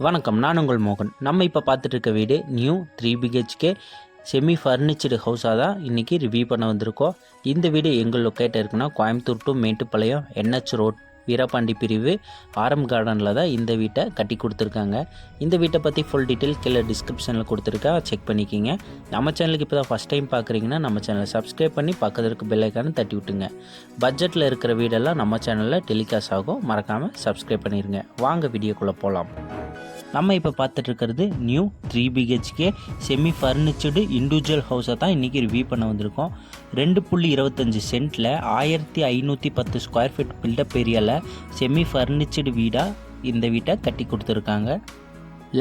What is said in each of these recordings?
வணக்கம், நான் உங்கள் மோகன். நம்ம இப்போ பார்த்துட்டு இருக்க வீடு நியூ 3 பிஹெச்கே செமி ஃபர்னிச்சர்டு ஹவுஸாக தான் இன்றைக்கி ரிவ்யூ பண்ண வந்திருக்கோம். இந்த வீடு எங்கள் லொக்கேட் இருக்குன்னா Coimbatore to Mettupalayam NH road Veerapandi பிரிவு ஆரம் கார்டனில் தான் இந்த வீட்டை கட்டி கொடுத்துருக்காங்க. இந்த வீட்டை பற்றி ஃபுல் டீட்டெயில் கீழே டிஸ்கிரிப்ஷனில் கொடுத்துருக்கா, செக் பண்ணிக்கிங்க. நம்ம சேனலுக்கு இப்போ தான் ஃபஸ்ட் டைம் பார்க்குறீங்கன்னா நம்ம சேனலை சப்ஸ்கிரைப் பண்ணி பக்கத்தில் பெல் ஐக்கானை தட்டி விட்டுங்க. பட்ஜெட்டில் இருக்கிற வீடெல்லாம் நம்ம சேனலில் டெலிகாஸ்ட் ஆகும், மறக்காமல் சப்ஸ்கிரைப் பண்ணிடுங்க. வாங்க வீடியோக்குள்ளே போகலாம். நம்ம இப்போ பார்த்துட்டு இருக்கிறது new 3 BHK semi furnished individual ஹவுஸை தான் இன்றைக்கி ரிவ்யூ பண்ண வந்திருக்கோம். 2.25 சென்ட்டில் 1510 ஸ்கொயர் ஃபீட் பில்டப் ஏரியாவில் செமி ஃபர்னிச்சர்டு வீடாக இந்த வீட்டை கட்டி கொடுத்துருக்காங்க.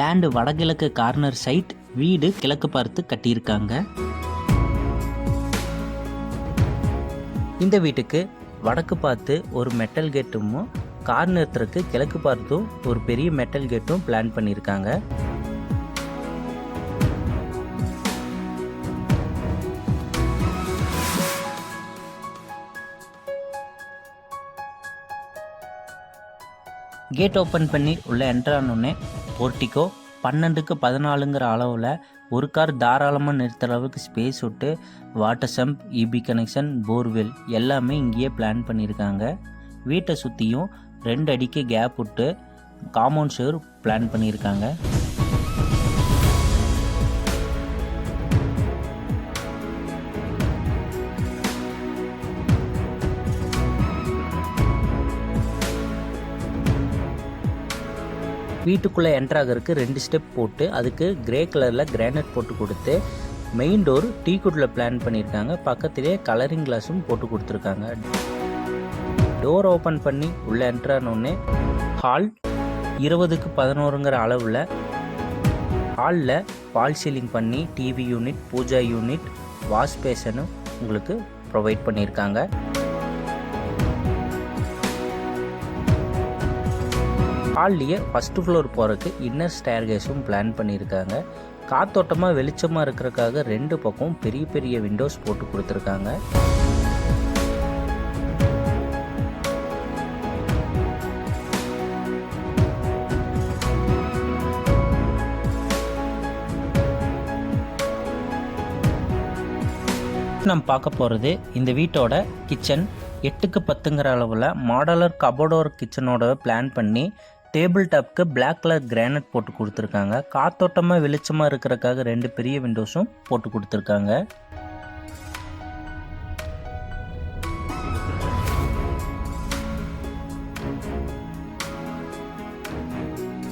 லேண்டு வடகிழக்கு கார்னர் சைட், வீடு கிழக்கு பார்த்து கட்டியிருக்காங்க. இந்த வீட்டுக்கு வடக்கு பார்த்து ஒரு மெட்டல் கேட்டும், கார் நிறுத்துறதுக்கு கிழக்கு பார்த்தும் ஒரு பெரிய மெட்டல் கேட்டும் பிளான் பண்ணியிருக்காங்க. கேட் ஓப்பன் பண்ணி உள்ள என்ட்ரானோடனே போர்ட்டிகோ 12க்கு 14ங்கிற அளவில் ஒரு கார் தாராளமாக நிறுத்துற அளவுக்கு ஸ்பேஸ் விட்டு water sump, EB connection, borewell எல்லாமே இங்கேயே பிளான் பண்ணியிருக்காங்க. வீட்டை சுற்றியும் 2 அடிக்கு கேப் விட்டு காம்பவுண்ட் சுவர் பிளான் பண்ணியிருக்காங்க. வீட்டுக்குள்ளே என்ட்ராகிறதுக்கு 2 ஸ்டெப் போட்டு அதுக்கு கிரே கலரில் கிரானைட் போட்டு கொடுத்து மெயின் டோர் டீக்குட்டில் பிளான் பண்ணியிருக்காங்க. பக்கத்திலே கலரிங் கிளாஸும் போட்டு கொடுத்துருக்காங்க. டோர் ஓப்பன் பண்ணி உள்ளே என்ட்ரானோடனே ஹால் 20க்கு 11ங்கிற அளவில் ஹாலில் ஃபால் சீலிங் பண்ணி TV unit, pooja unit, wash பேஷனும் உங்களுக்கு ப்ரொவைட் பண்ணியிருக்காங்க. ஹால்லையே ஃபஸ்ட்டு ஃப்ளோர் போகிறதுக்கு இன்னர் ஸ்டேர்கேஸும் பிளான் பண்ணியிருக்காங்க. காத்தோட்டமாக வெளிச்சமாக இருக்கிறதுக்காக 2 பக்கம் பெரிய பெரிய விண்டோஸ் போட்டு கொடுத்துருக்காங்க. நம்ம பார்க்க போகிறது இந்த வீட்டோட கிச்சன். 8க்கு 10ங்கிற அளவில் மாடலர் கபோர்டோர் கிச்சனோட பிளான் பண்ணி டேபிள் டாப்க்கு பிளாக் கலர் கிரானைட் போட்டு கொடுத்துருக்காங்க. காத்தோட்டமாக வெளிச்சமாக இருக்கிறதுக்காக 2 பெரிய விண்டோஸும் போட்டு கொடுத்துருக்காங்க.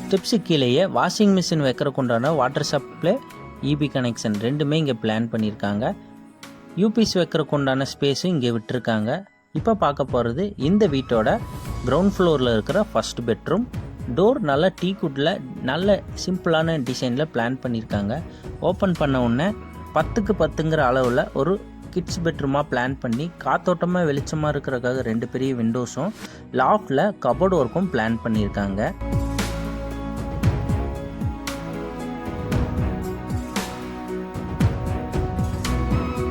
ஸ்டெப்ஸு கீழேயே வாஷிங் மிஷின் வைக்கிறதுக்கு உண்டான வாட்டர் சப்ளை, இபி கனெக்ஷன் ரெண்டுமே இங்கே பிளான் பண்ணியிருக்காங்க. யூபிஎஸ் வைக்கிறதுக்கு உண்டான ஸ்பேஸும் இங்கே விட்டுருக்காங்க. இப்போ பார்க்க போகிறது இந்த வீட்டோட கிரவுண்ட் ஃப்ளோரில் இருக்கிற ஃபஸ்ட் பெட்ரூம். டோர் நல்ல டீக்குட்டில் நல்ல சிம்பிளான டிசைனில் பிளான் பண்ணியிருக்காங்க. ஓப்பன் பண்ண உடனே 10க்கு 10ங்கிற அளவில் ஒரு கிட்ஸ் பெட்ரூமாக பிளான் பண்ணி காத்தோட்டமாக வெளிச்சமாக இருக்கிறதுக்காக 2 பெரிய விண்டோஸும் லாஃப்டில் கபோர்டு ஒர்க்கும் பிளான் பண்ணியிருக்காங்க.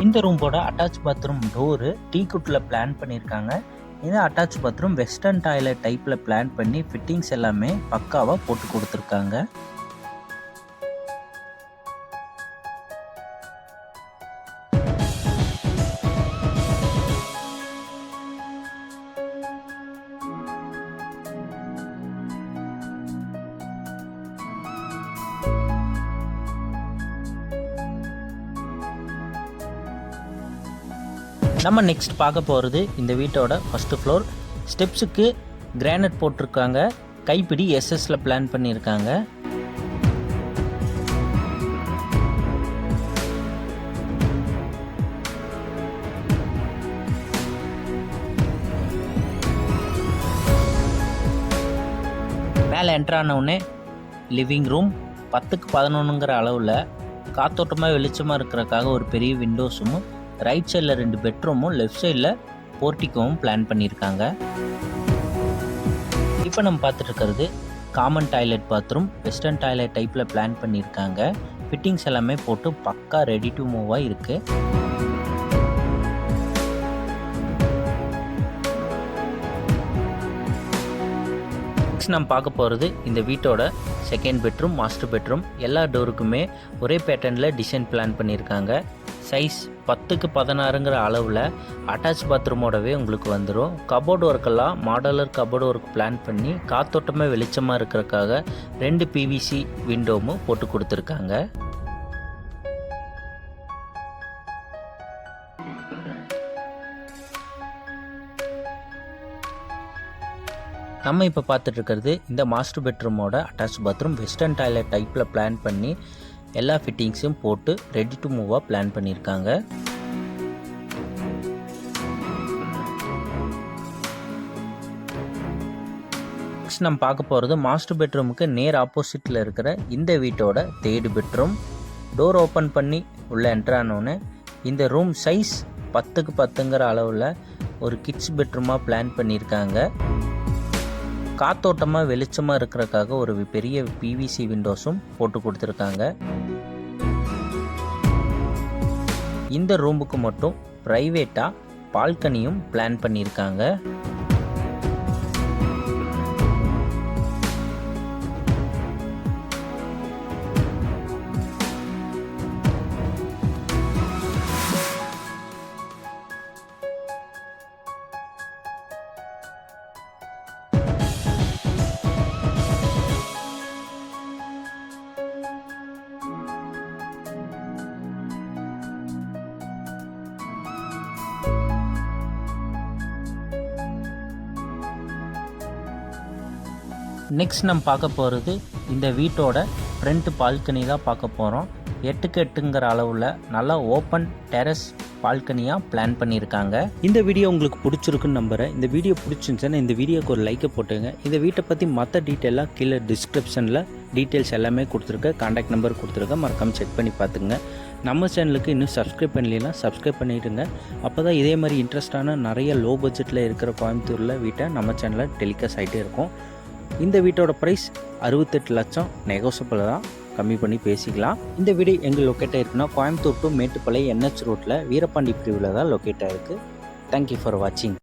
இந்த ரூம்போட அட்டாச் பாத்ரூம் டோரு டீக்குட்டில் பிளான் பண்ணியிருக்காங்க. இந்த அட்டாச் பாத்ரூம் வெஸ்டர்ன் டாய்லெட் டைப்பில் பிளான் பண்ணி ஃபிட்டிங்ஸ் எல்லாமே பக்காவாக போட்டு கொடுத்துருக்காங்க. நம்ம நெக்ஸ்ட் பார்க்க போகிறது இந்த வீட்டோட ஃபஸ்ட்டு ஃப்ளோர். ஸ்டெப்ஸுக்கு கிரானைட் போட்டிருக்காங்க. கைப்பிடி எஸ்எஸ்ல பிளான் பண்ணியிருக்காங்க. மேலே என்ட்ரானவுடனே லிவிங் ரூம் 10க்கு 11ங்கிற அளவில் காத்தோட்டமாக வெளிச்சமாக இருக்கிறதுக்காக ஒரு பெரிய விண்டோஸும், ரைட் சைடில் 2 பெட்ரூமும், லெஃப்ட் சைடில் போர்ட்டிகோவும் பிளான் பண்ணியிருக்காங்க. இப்போ நம்ம பார்த்துட்டு இருக்கிறது common toilet bathroom. Western toilet டைப்பில் பிளான் பண்ணியிருக்காங்க. ஃபிட்டிங்ஸ் எல்லாமே போட்டு பக்கா ரெடி டு மூவாக இருக்குது. நெக்ஸ்ட் நம்ம பார்க்க போகிறது இந்த வீட்டோட செகண்ட் பெட்ரூம், மாஸ்டர் பெட்ரூம். எல்லா டோருக்குமே ஒரே பேட்டர்னில் டிசைன் பிளான் பண்ணியிருக்காங்க. சைஸ் 10க்கு 16ங்கிற அளவில் அட்டாச் பாத்ரூமோடவே உங்களுக்கு வந்துடும். கபோர்டு ஒர்க்கெல்லாம் மாடலர் கபோர்டு ஒர்க் பிளான் பண்ணி காத்தோட்டமாக வெளிச்சமாக இருக்கிறதுக்காக 2 பிவிசி விண்டோவும் போட்டு கொடுத்துருக்காங்க. நம்ம இப்போ பார்த்துட்டு இருக்கிறது இந்த மாஸ்டர் பெட்ரூமோட அட்டாச் பாத்ரூம். வெஸ்டர்ன் டாய்லெட் டைப்பில் பிளான் பண்ணி எல்லா ஃபிட்டிங்ஸும் போட்டு ரெடி டு மூவாக பிளான் பண்ணியிருக்காங்க. நெக்ஸ்ட் நம்ம பார்க்க போகிறது மாஸ்டர் பெட்ரூமுக்கு நேர் ஆப்போசிட்டில் இருக்கிற இந்த வீட்டோட தேர்ட் பெட்ரூம். டோர் ஓப்பன் பண்ணி உள்ளே என்ட்ரானோன்னு இந்த ரூம் சைஸ் 10க்கு 10ங்கிற அளவில் ஒரு கிட்ஸ் பெட்ரூமாக பிளான் பண்ணியிருக்காங்க. காத்தோட்டமாக வெளிச்சமாக இருக்கிறதுக்காக ஒரு பெரிய பிவிசி விண்டோஸும் போட்டு கொடுத்துருக்காங்க. இந்த ரூமுக்கு மட்டும் ப்ரைவேட்டாக பால்கனியும் பிளான் பண்ணியிருக்காங்க. நெக்ஸ்ட் நம்ம பார்க்க போகிறது இந்த வீட்டோட ஃப்ரண்ட் பால்கனி தான் பார்க்க போகிறோம். 8க்கு 8ங்கிற அளவில் நல்லா ஓப்பன் டெரஸ் பால்கனியாக பிளான் பண்ணியிருக்காங்க. இந்த வீடியோ உங்களுக்கு பிடிச்சிருக்குன்னு நம்புகிறேன். இந்த வீடியோ பிடிச்சிருந்துச்சுன்னா இந்த வீடியோக்கு ஒரு லைக்கை போட்டுங்க. இந்த வீட்டை பற்றி மற்ற டீட்டெயிலாக கீழே டிஸ்கிரிப்ஷனில் டீட்டெயில்ஸ் எல்லாமே கொடுத்துருக்கேன். கான்டாக்ட் நம்பர் கொடுத்துருக்கேன், மறக்காமல் செக் பண்ணி பார்த்துங்க. நம்ம சேனலுக்கு இன்னும் சப்ஸ்கிரைப் பண்ணலைன்னா சப்ஸ்கிரைப் பண்ணிவிடுங்க. அப்போ தான் இதே மாதிரி இன்ட்ரெஸ்டான நிறைய லோ பட்ஜெட்டில் இருக்கிற கோயம்புத்தூரில் வீட்டை நம்ம சேனலில் டெலிகாஸ்ட் ஆகிட்டே இருக்கும். இந்த வீட்டோட ப்ரைஸ் 68 லட்சம். நெகோசியபிள் தான், கம்மி பண்ணி பேசிக்கலாம். இந்த வீடு எங்கே லொக்கேட் ஆகிருக்குன்னா கோயம்புத்தூர் டு மேட்டுப்பாளையம் NH ரோட்டில் வீரபாண்டி பிரிவில் தான் லொக்கேட் ஆகிருக்கு. தேங்க்யூ ஃபார் வாட்சிங்.